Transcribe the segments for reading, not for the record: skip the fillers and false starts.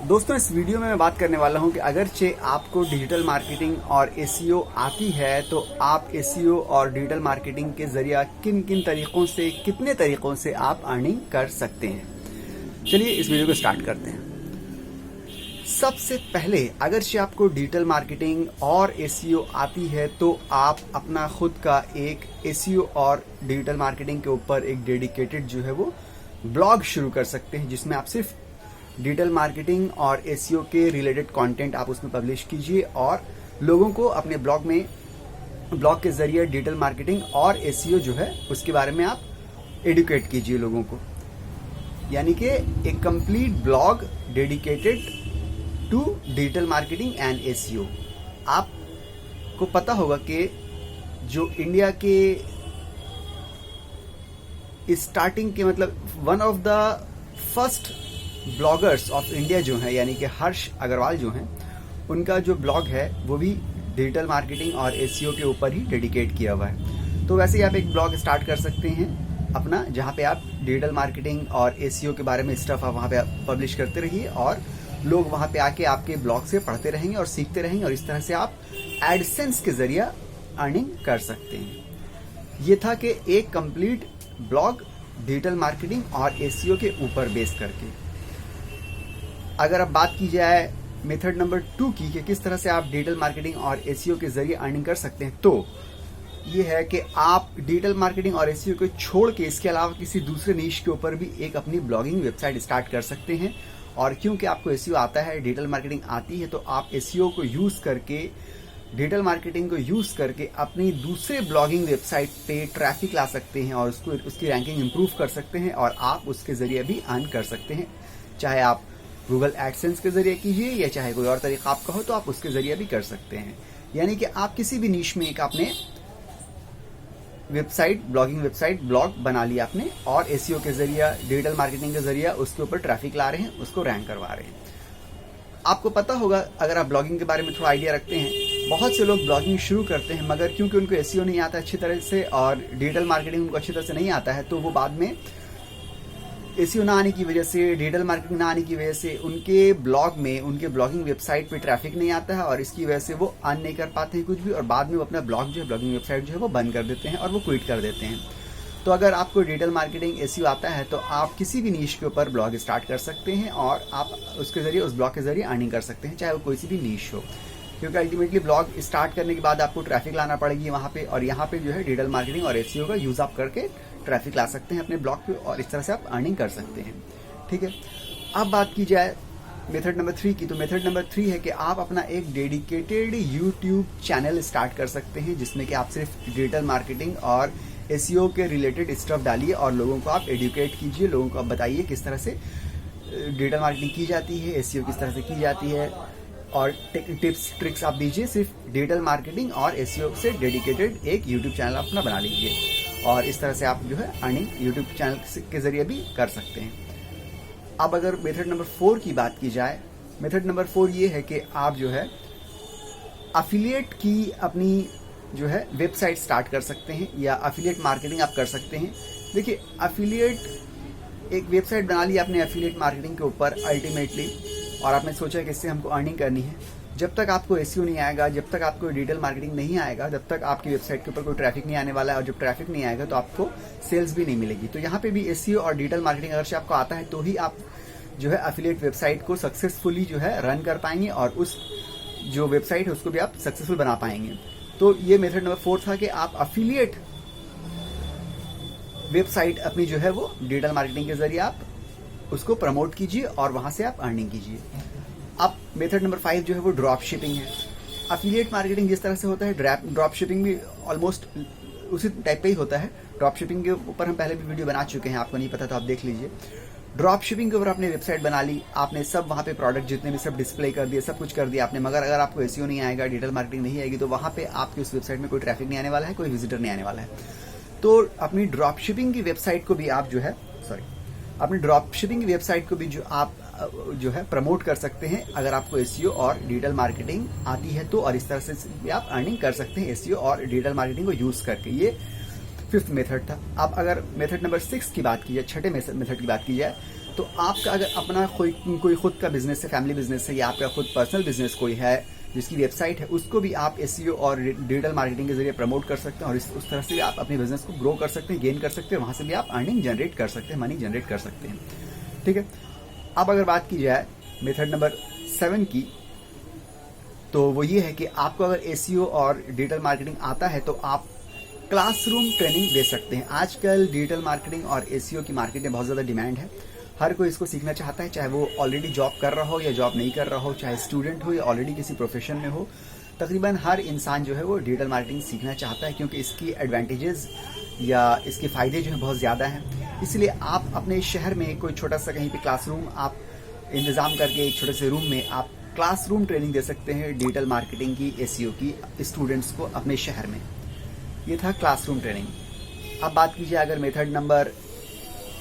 दोस्तों, इस वीडियो में मैं बात करने वाला हूं कि अगरचे आपको डिजिटल मार्केटिंग और एसईओ आती है तो आप एसईओ और डिजिटल मार्केटिंग के जरिए किन किन तरीकों से, कितने तरीकों से आप अर्निंग कर सकते हैं। चलिए इस वीडियो को स्टार्ट करते हैं। सबसे पहले अगरचे आपको डिजिटल मार्केटिंग और एसईओ आती है तो आप अपना खुद का एक एसईओ और डिजिटल मार्केटिंग के ऊपर एक डेडिकेटेड जो है वो ब्लॉग शुरू कर सकते हैं, जिसमें आप सिर्फ डिजिटल मार्केटिंग और एसईओ के रिलेटेड कंटेंट आप उसमें पब्लिश कीजिए और लोगों को अपने ब्लॉग के जरिए डिजिटल मार्केटिंग और एसईओ जो है उसके बारे में आप एडुकेट कीजिए लोगों को। यानी कि एक complete blog dedicated to digital marketing and SEO. आपको पता होगा कि जो इंडिया के स्टार्टिंग के मतलब one of the first bloggers of India जो है, यानी कि हर्ष अग्रवाल जो हैं, उनका जो ब्लॉग है वो भी डिजिटल मार्केटिंग और एसईओ के ऊपर ही डेडिकेट किया हुआ है। तो वैसे ही आप एक ब्लॉग स्टार्ट कर सकते हैं अपना, जहां पे आप डिजिटल मार्केटिंग और एसईओ के बारे में स्टफ आप वहां पे पब्लिश करते रहिए और लोग वहां पे आके आपके ब्लॉग से पढ़ते रहेंगे और सीखते रहेंगे और इस तरह से आप एडसेंस के जरिए अर्निंग कर सकते हैं। ये था कि एक कंप्लीट ब्लॉग डिजिटल मार्केटिंग और एसईओ के ऊपर बेस करके। अगर अब बात की जाए मेथड नंबर 2 की कि किस तरह से आप डिजिटल मार्केटिंग और एसईओ के जरिए अर्निंग कर सकते हैं, तो ये है कि आप डिजिटल मार्केटिंग और एसईओ को छोड़ के इसके अलावा किसी दूसरे नीश के ऊपर भी एक अपनी ब्लॉगिंग वेबसाइट स्टार्ट कर सकते हैं। और क्योंकि आपको एसईओ आता है, डिजिटल मार्केटिंग आती है, तो आप एसईओ को यूज करके, डिजिटल मार्केटिंग को यूज करके अपनी दूसरे ब्लॉगिंग वेबसाइट पे ट्रैफिक ला सकते हैं और उसकी रैंकिंग इंप्रूव कर सकते हैं और आप उसके जरिए भी अर्न कर सकते हैं। चाहे आप गूगल एडसेंस के जरिए कीजिए या चाहे कोई और तरीका आपका हो तो आप उसके जरिए भी कर सकते हैं। यानी कि आप किसी भी नीश में एक आपने ब्लॉगिंग वेबसाइट, ब्लॉग बना लिया आपने और एसईओ के जरिए, डिजिटल मार्केटिंग के जरिए उसके ऊपर ट्रैफिक ला रहे हैं, उसको रैंक करवा रहे हैं। आपको पता होगा, अगर आप ब्लॉगिंग के बारे में थोड़ा आइडिया रखते हैं, बहुत से लोग ब्लॉगिंग शुरू करते हैं मगर क्योंकि उनको एसईओ नहीं आता अच्छी तरह से और डिजिटल मार्केटिंग उनको अच्छी तरह से नहीं आता है, तो वो बाद में एसईओ ना आने की वजह से, डिजिटल मार्केटिंग ना आने की वजह से उनके ब्लॉग में, उनके ब्लॉगिंग वेबसाइट पे ट्रैफिक नहीं आता है और इसकी वजह से वो अर्न नहीं कर पाते हैं कुछ भी और बाद में वो अपना ब्लॉग जो है, ब्लॉगिंग वेबसाइट जो है वो बंद कर देते हैं और वो क्विट कर देते हैं। तो अगर आपको डिजिटल मार्केटिंग एसईओ आता है तो आप किसी भी नीश के ऊपर ब्लॉग स्टार्ट कर सकते हैं और आप उसके जरिए, उस ब्लॉग के जरिए अर्निंग कर सकते हैं, चाहे वो कोई सी भी नीश हो। क्योंकि अल्टीमेटली ब्लॉग स्टार्ट करने के बाद आपको ट्रैफिक लाना पड़ेगी वहां पे और यहाँ पे जो है डिजिटल मार्केटिंग और एसईओ का यूज आप करके ट्रैफिक ला सकते हैं अपने ब्लॉग पे और इस तरह से आप अर्निंग कर सकते हैं। ठीक है, अब बात की जाए मेथड नंबर 3 की, तो मेथड नंबर 3 है कि आप अपना एक डेडिकेटेड यूट्यूब चैनल स्टार्ट कर सकते हैं जिसमें कि आप सिर्फ डिजिटल मार्केटिंग और एसईओ के रिलेटेड स्टफ डालिए और लोगों को आप एडुकेट कीजिए, लोगों को आप बताइए किस तरह से डिजिटल मार्केटिंग की जाती है, एसईओ किस तरह से की जाती है और टिप्स ट्रिक्स आप दीजिए। सिर्फ डिजिटल मार्केटिंग और एसईओ से डेडिकेटेड एक यूट्यूब चैनल अपना बना लीजिए और इस तरह से आप जो है अर्निंग यूट्यूब चैनल के जरिए भी कर सकते हैं। अब अगर मेथड नंबर 4 की बात की जाए, मेथड नंबर 4 ये है कि आप जो है अफिलिएट की अपनी जो है वेबसाइट स्टार्ट कर सकते हैं या अफिलिएट मार्केटिंग आप कर सकते हैं। देखिए, अफिलिएट एक वेबसाइट बना ली आपने अफिलिएट मार्केटिंग के ऊपर अल्टीमेटली और आपने सोचा कि इससे हमको अर्निंग करनी है। जब तक आपको एसईओ नहीं आएगा, जब तक आपको डिजिटल मार्केटिंग नहीं आएगा, जब तक आपकी वेबसाइट के ऊपर कोई ट्रैफिक नहीं आने वाला है और जब ट्रैफिक नहीं आएगा तो आपको सेल्स भी नहीं मिलेगी। तो यहाँ पे भी एसईओ और डिजिटल मार्केटिंग अगर से आपको आता है तो ही आप जो है अफिलिएट वेबसाइट को सक्सेसफुली जो है रन कर पाएंगे और उस जो वेबसाइट है उसको भी आप सक्सेसफुल बना पाएंगे। तो ये मेथड नंबर 4 था कि आप अफिलिएट वेबसाइट अपनी जो है वो डिजिटल मार्केटिंग के जरिए आप उसको प्रमोट कीजिए और वहां से आप अर्निंग कीजिए। अब मेथड नंबर 5 जो है वो ड्रॉप शिपिंग है। अफिलिएट मार्केटिंग जिस तरह से होता है, ड्रॉप शिपिंग भी ऑलमोस्ट उसी टाइप पे ही होता है। ड्रॉप शिपिंग के ऊपर हम पहले भी वीडियो बना चुके हैं, आपको नहीं पता तो आप देख लीजिए। ड्रॉप शिपिंग के ऊपर आपने वेबसाइट बना ली, आपने सब वहां पे प्रोडक्ट जितने भी सब डिस्प्ले कर दिए, सब कुछ कर दिया आपने, मगर अगर आपको एसईओ नहीं आएगा, डिजिटल मार्केटिंग नहीं आएगी तो वहां पे आपकी उस वेबसाइट में कोई ट्रैफिक नहीं आने वाला है, कोई विजिटर नहीं आने वाला है। तो अपनी ड्रॉप शिपिंग की वेबसाइट को भी आप जो है अपनी ड्रॉप शिपिंग की वेबसाइट को भी जो आप जो है प्रमोट कर सकते हैं अगर आपको एसईओ और डिजिटल मार्केटिंग आती है तो, और इस तरह से भी आप अर्निंग कर सकते हैं एसईओ और डिजिटल मार्केटिंग को यूज करके। ये 5th मेथड था। अब अगर मेथड नंबर 6 की बात की जाए, छठे मेथड की बात की जाए, तो आपका अगर अपना कोई खुद का बिजनेस है, फैमिली बिजनेस है, या आपका खुद पर्सनल बिजनेस कोई है जिसकी वेबसाइट है, उसको भी आप एसईओ और डिजिटल मार्केटिंग के जरिए प्रमोट कर सकते हैं और उस तरह से भी आप अपने बिजनेस को ग्रो कर सकते हैं, गेन कर सकते हैं, वहां से भी आप अर्निंग जनरेट कर सकते हैं, मनी जनरेट कर सकते हैं। ठीक है, अब अगर बात की जाए मेथड नंबर 7 की, तो वो ये है कि आपको अगर एसईओ और डिजिटल मार्केटिंग आता है तो आप क्लासरूम ट्रेनिंग दे सकते हैं। आजकल डिजिटल मार्केटिंग और एसईओ की मार्केट में बहुत ज़्यादा डिमांड है, हर कोई इसको सीखना चाहता है, चाहे वो ऑलरेडी जॉब कर रहा हो या जॉब नहीं कर रहा हो, चाहे स्टूडेंट हो या ऑलरेडी किसी प्रोफेशन में हो। तकरीबन हर इंसान जो है वो डिजिटल मार्केटिंग सीखना चाहता है, क्योंकि इसकी एडवांटेजेस या इसके फ़ायदे जो हैं बहुत ज़्यादा हैं। इसलिए आप अपने शहर में कोई छोटा सा कहीं पे क्लासरूम आप इंतज़ाम करके एक छोटे से रूम में आप क्लासरूम ट्रेनिंग दे सकते हैं डिजिटल मार्केटिंग की, एसईओ की, स्टूडेंट्स को अपने शहर में। ये था क्लासरूम ट्रेनिंग। अब बात कीजिए अगर मेथड नंबर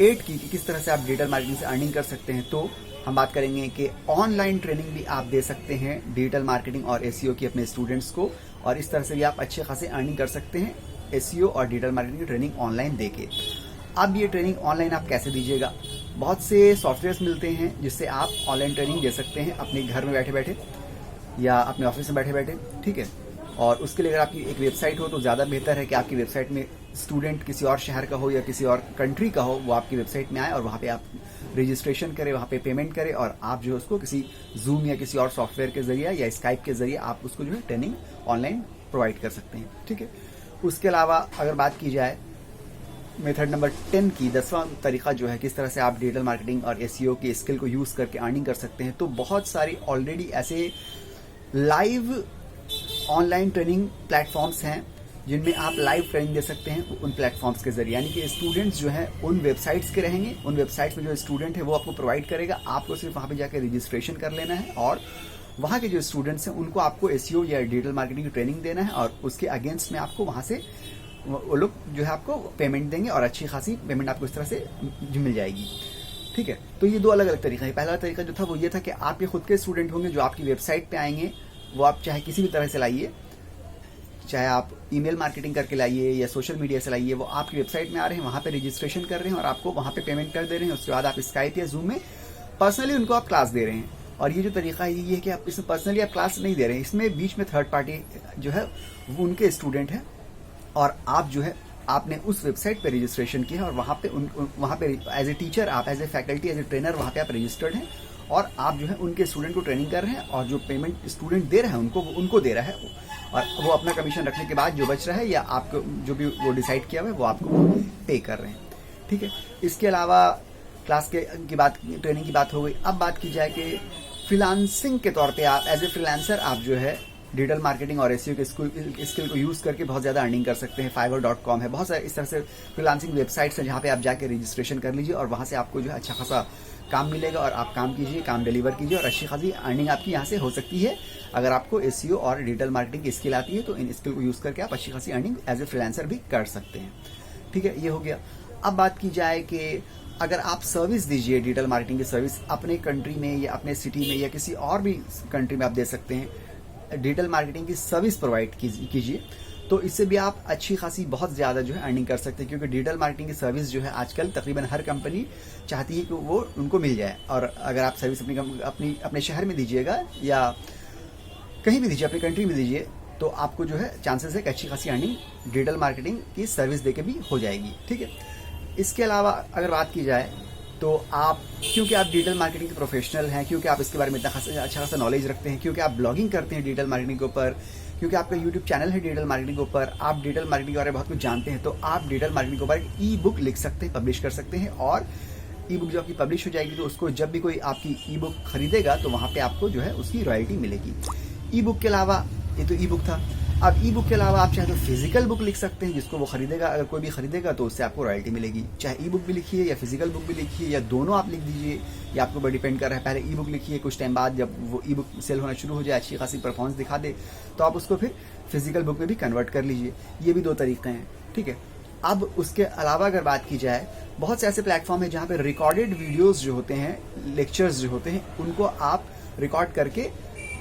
8 की कि किस तरह से आप डिजिटल मार्केटिंग से अर्निंग कर सकते हैं, तो हम बात करेंगे कि ऑनलाइन ट्रेनिंग भी आप दे सकते हैं डिजिटल मार्केटिंग और एसईओ की अपने स्टूडेंट्स को, और इस तरह से भी आप अच्छे खासे अर्निंग कर सकते हैं एसईओ और डिजिटल मार्केटिंग की ट्रेनिंग ऑनलाइन देके। अब ये ट्रेनिंग ऑनलाइन आप कैसे दीजिएगा? बहुत से सॉफ्टवेयर्स मिलते हैं जिससे आप ऑनलाइन ट्रेनिंग दे सकते हैं अपने घर में बैठे बैठे या अपने ऑफिस में बैठे बैठे। ठीक है, और उसके लिए अगर आपकी एक वेबसाइट हो तो ज़्यादा बेहतर है कि आपकी वेबसाइट में स्टूडेंट किसी और शहर का हो या किसी और कंट्री का हो, वो आपकी वेबसाइट में आए और वहाँ पे आप रजिस्ट्रेशन करें, वहाँ पे पेमेंट करें, और आप जो है उसको किसी जूम या किसी और सॉफ्टवेयर के जरिए या स्काइप के जरिए आप उसको जो है ट्रेनिंग ऑनलाइन प्रोवाइड कर सकते हैं। ठीक है, उसके अलावा अगर बात की जाए मेथड नंबर 10 की, 10वां तरीका जो है किस तरह से आप डिजिटल मार्केटिंग और एसईओ की स्किल को यूज़ करके अर्निंग कर सकते हैं, तो बहुत सारी ऑलरेडी ऐसे लाइव ऑनलाइन ट्रेनिंग प्लेटफॉर्म्स हैं जिनमें आप लाइव ट्रेनिंग दे सकते हैं उन प्लेटफॉर्म्स के जरिए। यानी कि स्टूडेंट्स जो हैं उन वेबसाइट्स के रहेंगे, उन वेबसाइट्स में जो स्टूडेंट है वो आपको प्रोवाइड करेगा, आपको सिर्फ वहाँ पे जाकर रजिस्ट्रेशन कर लेना है और वहाँ के जो स्टूडेंट्स हैं उनको आपको एसईओ या डिजिटल मार्केटिंग की ट्रेनिंग देना है, और उसके अगेंस्ट में आपको वहाँ से वो लोग जो है आपको पेमेंट देंगे और अच्छी खासी पेमेंट आपको इस तरह से मिल जाएगी। ठीक है, तो ये दो अलग अलग तरीका है। पहला तरीका जो था वो ये था कि आपके खुद के स्टूडेंट होंगे जो आपकी वेबसाइट पे आएंगे, वो आप चाहे किसी भी तरह से लाइए, चाहे आप ईमेल मार्केटिंग करके लाइए या सोशल मीडिया से लाइए, वो आपकी वेबसाइट में आ रहे हैं, वहाँ पे रजिस्ट्रेशन कर रहे हैं और आपको वहाँ पे पेमेंट कर दे रहे हैं। उसके बाद आप स्काइप या जूम में पर्सनली उनको आप क्लास दे रहे हैं। और ये जो तरीका है ये है कि आप इसमें पर्सनली आप क्लास नहीं दे रहे हैं, इसमें बीच में थर्ड पार्टी जो है वो उनके स्टूडेंट है और आप जो है आपने उस वेबसाइट पे रजिस्ट्रेशन किया है और वहाँ पे एज ए टीचर, आप as a faculty, as a trainer वहाँ पे आप रजिस्टर्ड हैं और आप जो है उनके स्टूडेंट को ट्रेनिंग कर रहे हैं, और जो पेमेंट स्टूडेंट दे रहा है उनको दे रहा है, और वो अपना कमीशन रखने के बाद जो बच रहा है या आपको जो भी वो डिसाइड किया हुआ है वो आपको पे कर रहे हैं। ठीक है, इसके अलावा क्लास की बात, ट्रेनिंग की बात हो गई। अब बात की जाए कि फ्रीलांसिंग के तौर पे आप एज ए फ्रीलांसर आप जो है डिजिटल मार्केटिंग और एसईओ के स्किल को यूज़ करके बहुत ज़्यादा अर्निंग कर सकते हैं। fiverr.com है, बहुत सारे इस तरह से फ्रीलांसिंग वेबसाइट्स हैं जहाँ पे आप जाके रजिस्ट्रेशन कर लीजिए और वहाँ से आपको जो है अच्छा खासा काम मिलेगा और आप काम कीजिए, काम डिलीवर कीजिए और अच्छी खासी अर्निंग आपकी यहाँ से हो सकती है। अगर आपको एसईओ और डिजिटल मार्केटिंग की स्किल आती है तो इन स्किल को यूज़ करके आप अच्छी खासी अर्निंग एज ए फ्रीलांसर भी कर सकते हैं। ठीक है, ये हो गया। अब बात की जाए कि अगर आप सर्विस दीजिए, डिजिटल मार्केटिंग की सर्विस अपने कंट्री में या अपने सिटी में या किसी और भी कंट्री में आप दे सकते हैं, डिजिटल मार्केटिंग की सर्विस प्रोवाइड कीजिए, तो इससे भी आप अच्छी खासी बहुत ज़्यादा जो है अर्निंग कर सकते हैं, क्योंकि डिजिटल मार्केटिंग की सर्विस जो है आजकल तकरीबन हर कंपनी चाहती है कि वो उनको मिल जाए। और अगर आप सर्विस अपने शहर में दीजिएगा या कहीं भी दीजिए, अपनी कंट्री में दीजिए, तो आपको जो है चांसेस है कि अच्छी खासी अर्निंग डिजिटल मार्केटिंग की सर्विस देके भी हो जाएगी। ठीक है, इसके अलावा अगर बात की जाए तो आप, क्योंकि आप डिजिटल मार्केटिंग के प्रोफेशनल हैं, क्योंकि आप इसके बारे में इतना अच्छा खासा नॉलेज रखते हैं, क्योंकि आप ब्लॉगिंग करते हैं डिजिटल मार्केटिंग के ऊपर, क्योंकि आपका यूट्यूब चैनल है डिजिटल मार्केटिंग के ऊपर, आप डिजिटल मार्केटिंग के बारे में बहुत कुछ जानते हैं, तो आप डिजिटल मार्केटिंग के ऊपर एक ई बुक लिख सकते हैं, पब्लिश कर सकते हैं। और ई बुक जब आपकी पब्लिश हो जाएगी तो उसको जब भी कोई आपकी ई बुक खरीदेगा तो वहाँ पे आपको जो है उसकी रॉयल्टी मिलेगी। ई बुक के अलावा, ये तो ई बुक था, अब ई बुक के अलावा आप चाहे तो फिजिकल बुक लिख सकते हैं जिसको वो खरीदेगा, अगर कोई भी खरीदेगा तो उससे आपको रॉयल्टी मिलेगी। चाहे ई बुक भी लिखिए या फिजिकल बुक भी लिखिए या दोनों आप लिख दीजिए, या आपको ऊपर डिपेंड कर रहा है। पहले ई बुक लिखिए, कुछ टाइम बाद जब वो ई बुक सेल होना शुरू हो जाए, अच्छी खासी परफॉर्मेंस दिखा दे, तो आप उसको फिर फिजिकल बुक में भी कन्वर्ट कर लीजिए। ये भी दो तरीके हैं। ठीक है, अब उसके अलावा अगर बात की जाए, बहुत से ऐसे प्लेटफॉर्म है जहाँ पे रिकॉर्डेड वीडियोस जो होते हैं, लेक्चर्स जो होते हैं, उनको आप रिकॉर्ड करके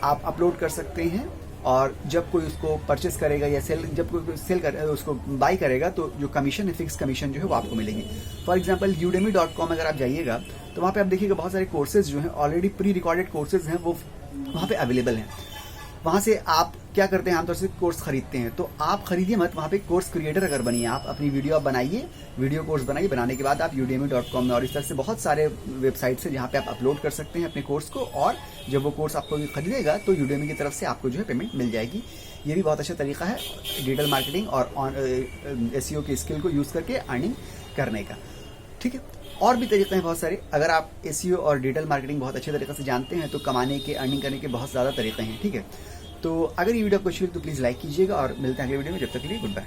आप अपलोड कर सकते हैं, और जब कोई उसको परचेस करेगा या जब कोई उसको बाई करेगा तो जो कमीशन है, फिक्स कमीशन जो है वो आपको मिलेगी। फॉर एग्जांपल udemy.com अगर आप जाइएगा तो वहाँ पे आप देखिएगा बहुत सारे कोर्सेज जो हैं ऑलरेडी प्री रिकॉर्डेड कोर्सेज हैं वो वहाँ पे अवेलेबल हैं। वहाँ से आप क्या करते हैं, आमतौर से कोर्स खरीदते हैं, तो आप खरीदिए मत, वहाँ पे कोर्स क्रिएटर अगर बनिए, आप अपनी वीडियो आप बनाइए, वीडियो कोर्स बनाइए, बनाने के बाद आप udemy.com में और इस तरह से बहुत सारे वेबसाइट से जहाँ पे आप अपलोड कर सकते हैं अपने कोर्स को, और जब वो कोर्स आपको खरीदेगा तो udemy की तरफ से आपको जो है पेमेंट मिल जाएगी। ये भी बहुत अच्छा तरीका है डिजिटल मार्केटिंग और SEO की स्किल को यूज़ करके अर्निंग करने का। ठीक है, और भी तरीके हैं बहुत सारे। अगर आप SEO और डिजिटल मार्केटिंग बहुत अच्छे तरीके से जानते हैं तो कमाने के, अर्निंग करने के बहुत ज़्यादा तरीके हैं। ठीक है, तो अगर ये वीडियो आपको अच्छी लगी तो प्लीज़ लाइक कीजिएगा और मिलते हैं अगले वीडियो में। जब तक के लिए गुड बाय।